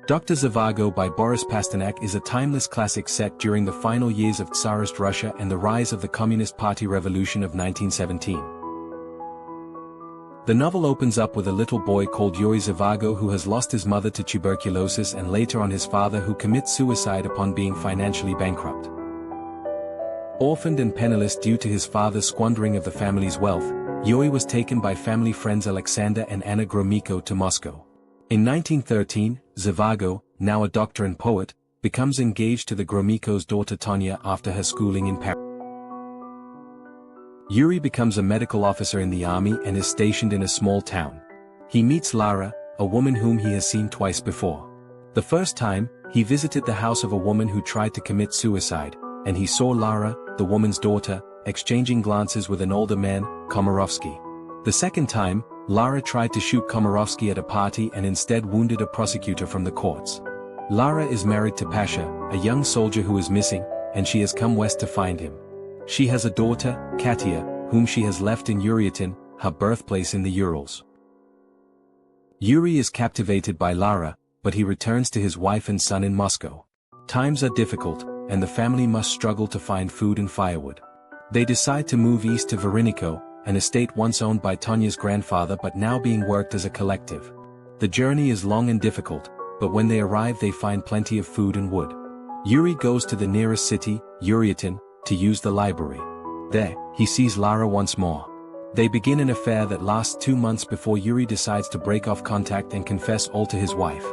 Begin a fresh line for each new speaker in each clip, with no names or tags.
Dr. Zhivago by Boris Pasternak is a timeless classic set during the final years of Tsarist Russia and the rise of the Communist Party revolution of 1917. The novel opens up with a little boy called Yuri Zhivago who has lost his mother to tuberculosis and later on his father who commits suicide upon being financially bankrupt. Orphaned and penniless due to his father's squandering of the family's wealth, Yuri was taken by family friends Alexander and Anna Gromyko to Moscow. In 1913, Zhivago, now a doctor and poet, becomes engaged to the Gromyko's daughter Tonya after her schooling in Paris. Yuri becomes a medical officer in the army and is stationed in a small town. He meets Lara, a woman whom he has seen twice before. The first time, he visited the house of a woman who tried to commit suicide, and he saw Lara, the woman's daughter, exchanging glances with an older man, Komarovsky. The second time, Lara tried to shoot Komarovsky at a party and instead wounded a prosecutor from the courts. Lara is married to Pasha, a young soldier who is missing, and she has come west to find him. She has a daughter, Katia, whom she has left in Uryatin, her birthplace in the Urals. Yuri is captivated by Lara, but he returns to his wife and son in Moscow. Times are difficult, and the family must struggle to find food and firewood. They decide to move east to Veriniko, an estate once owned by Tonya's grandfather but now being worked as a collective. The journey is long and difficult, but when they arrive they find plenty of food and wood. Yuri goes to the nearest city, Uryatin, to use the library. There, he sees Lara once more. They begin an affair that lasts 2 months before Yuri decides to break off contact and confess all to his wife.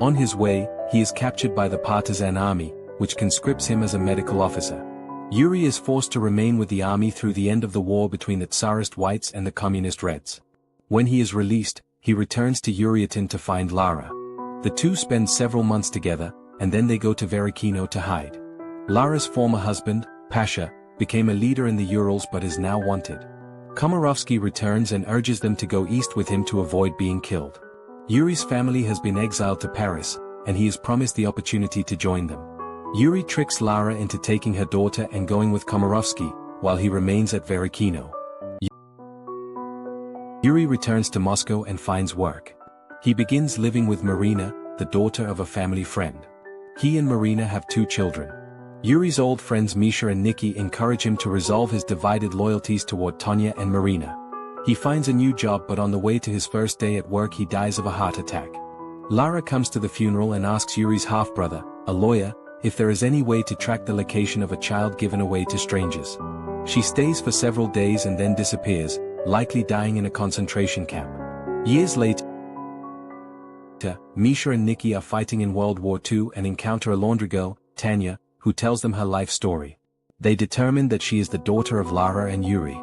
On his way, he is captured by the partisan army, which conscripts him as a medical officer. Yuri is forced to remain with the army through the end of the war between the Tsarist Whites and the Communist Reds. When he is released, he returns to Uryatin to find Lara. The two spend several months together, and then they go to Verikino to hide. Lara's former husband, Pasha, became a leader in the Urals but is now wanted. Komarovsky returns and urges them to go east with him to avoid being killed. Yuri's family has been exiled to Paris, and he is promised the opportunity to join them. Yuri tricks Lara into taking her daughter and going with Komarovsky, while he remains at Verikino. Yuri returns to Moscow and finds work. He begins living with Marina, the daughter of a family friend. He and Marina have 2 children. Yuri's old friends Misha and Nikki encourage him to resolve his divided loyalties toward Tonya and Marina. He finds a new job but on the way to his first day at work he dies of a heart attack. Lara comes to the funeral and asks Yuri's half-brother, a lawyer, if there is any way to track the location of a child given away to strangers. She stays for several days and then disappears, likely dying in a concentration camp. Years later, Misha and Nikki are fighting in World War II and encounter a laundry girl, Tonya, who tells them her life story. They determine that she is the daughter of Lara and Yuri.